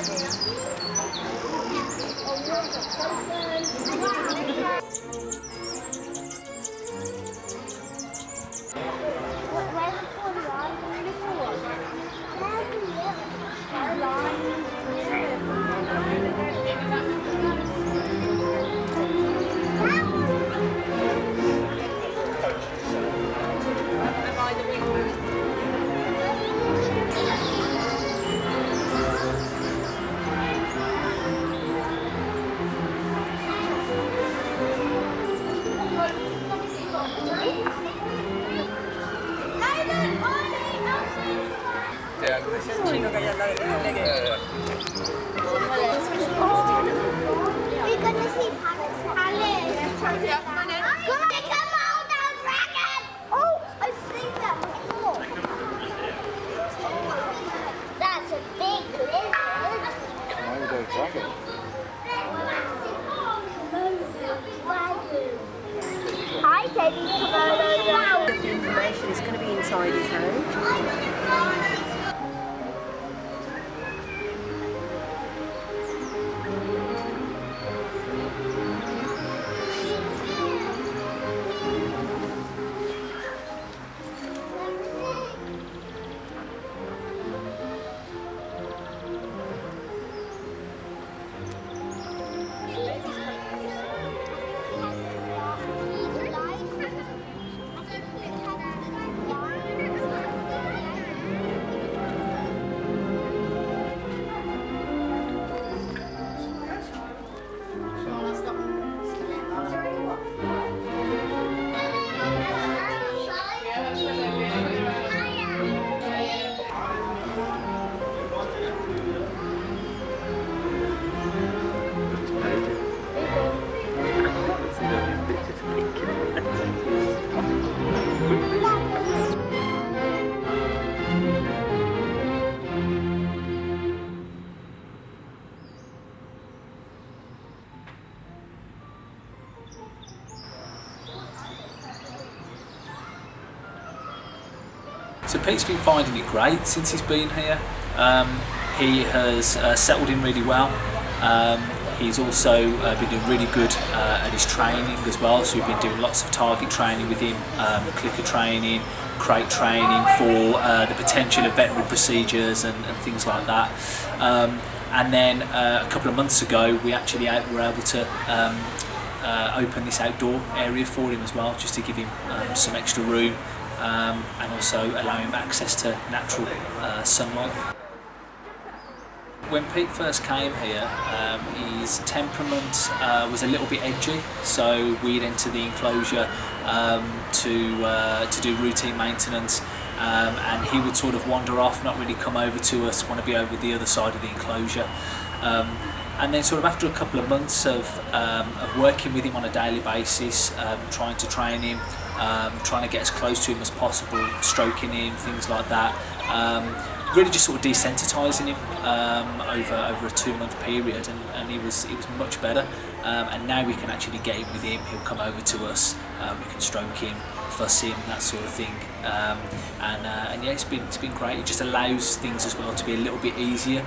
We're gonna see Palace. Komodo dragon! Oh, I've seen that before. That's a big lizard. Komodo dragon. Hi, Teddy. Komodo dragon. The information is going to be inside his head. So Pete's been finding it great since he's been here. He has settled in really well. He's also been doing really good at his training as well, so we've been doing lots of target training with him, clicker training, crate training for the potential of veterinary procedures and things like that. And then a couple of months ago we actually were able to open this outdoor area for him as well, just to give him some extra room and also allow him access to natural sunlight. When Pete first came here, his temperament was a little bit edgy, so we'd enter the enclosure to do routine maintenance, and he would sort of wander off, not really come over to us, want to be over the other side of the enclosure. And then sort of after a couple of months of working with him on a daily basis, trying to train him, trying to get as close to him as possible, stroking him, things like that, really just sort of desensitising him over a 2-month period, and he was much better. And now we can actually get in with him. He'll come over to us, we can stroke him, fuss him, that sort of thing. And yeah, it's been great. It just allows things as well to be a little bit easier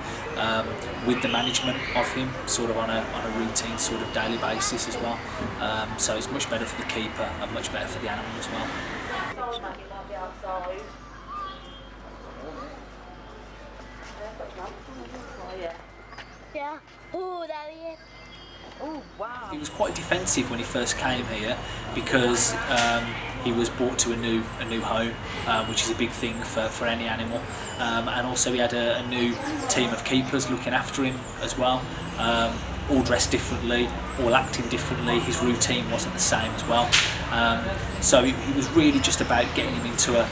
with the management of him, sort of on a routine sort of daily basis as well. So it's much better for the keeper and much better for the animal as well. Yeah. Oh, there he is. Oh, wow. He was quite defensive when he first came here because he was brought to a new home, which is a big thing for any animal, and also he had a new team of keepers looking after him as well, all dressed differently, all acting differently. His routine wasn't the same as well, so he was really just about getting him into a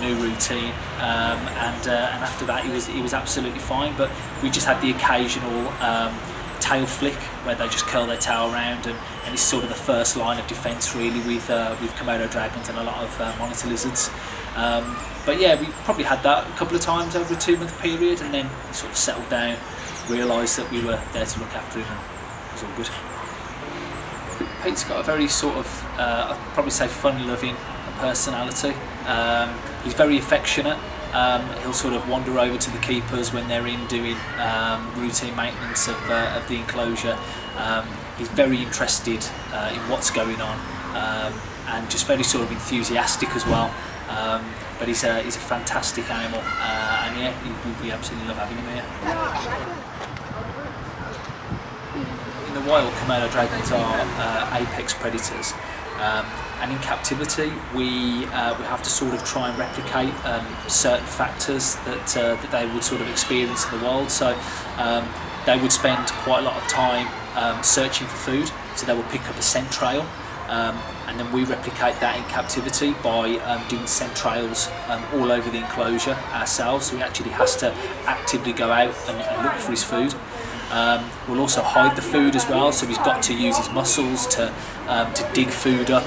new routine, and after that he was absolutely fine. But we just had the occasional tail flick where they just curl their tail around, and it's sort of the first line of defence really with Komodo dragons and a lot of monitor lizards. But yeah, we probably had that a couple of times over a 2-month period, and then he sort of settled down, realised that we were there to look after him, and it was all good. Pete's got a very sort of, I'd probably say fun-loving personality. He's very affectionate. He'll sort of wander over to the keepers when they're in doing routine maintenance of the enclosure. He's very interested in what's going on, and just very sort of enthusiastic as well. But he's a fantastic animal, and yeah, we absolutely love having him here. In the wild, Komodo dragons are apex predators, and in captivity we have to sort of try and replicate certain factors that they would sort of experience in the wild. So they would spend quite a lot of time searching for food, so they will pick up a scent trail, and then we replicate that in captivity by doing scent trails all over the enclosure ourselves. So he actually has to actively go out and look for his food. We'll also hide the food as well, so he's got to use his muscles to dig food up,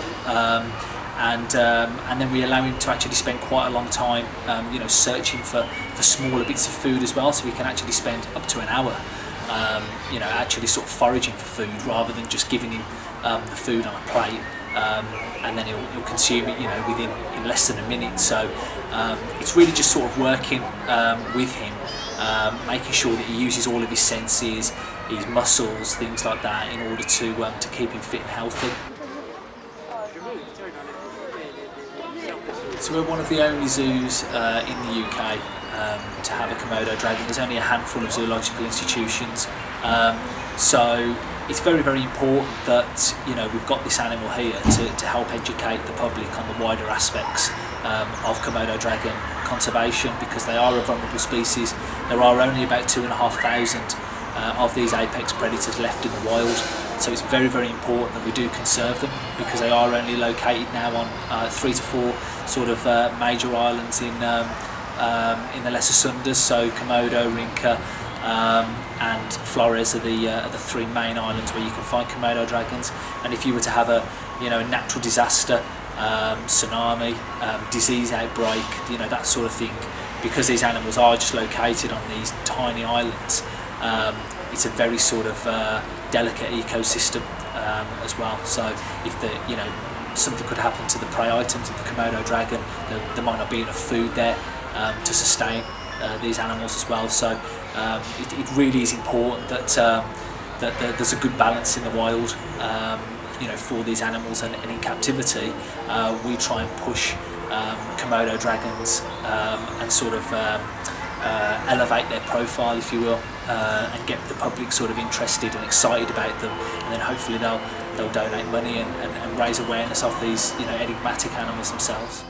and then we allow him to actually spend quite a long time searching for smaller bits of food as well, so he can actually spend up to an hour actually sort of foraging for food rather than just giving him the food on a plate, and then he'll consume it in less than a minute. So it's really just sort of working with him, making sure that he uses all of his senses, his muscles, things like that, in order to keep him fit and healthy. So we're one of the only zoos in the UK to have a Komodo dragon. There's only a handful of zoological institutions, so it's very, very important that we've got this animal here to help educate the public on the wider aspects of Komodo dragon conservation, because they are a vulnerable species. There are only about 2,500 of these apex predators left in the wild, so it's very, very important that we do conserve them, because they are only located now on 3 to 4 sort of major islands in the Lesser Sundas. So Komodo, Rinka, and Flores are the 3 main islands where you can find Komodo dragons. And if you were to have a natural disaster, tsunami, disease outbreak, that sort of thing, because these animals are just located on these tiny islands, it's a very sort of delicate ecosystem as well. So if something could happen to the prey items of the Komodo dragon, there might not be enough food there to sustain these animals as well. So it really is important that there's a good balance in the wild for these animals, and in captivity we try and push Komodo dragons and sort of elevate their profile, if you will, and get the public sort of interested and excited about them, and then hopefully they'll donate money and raise awareness of these enigmatic animals themselves.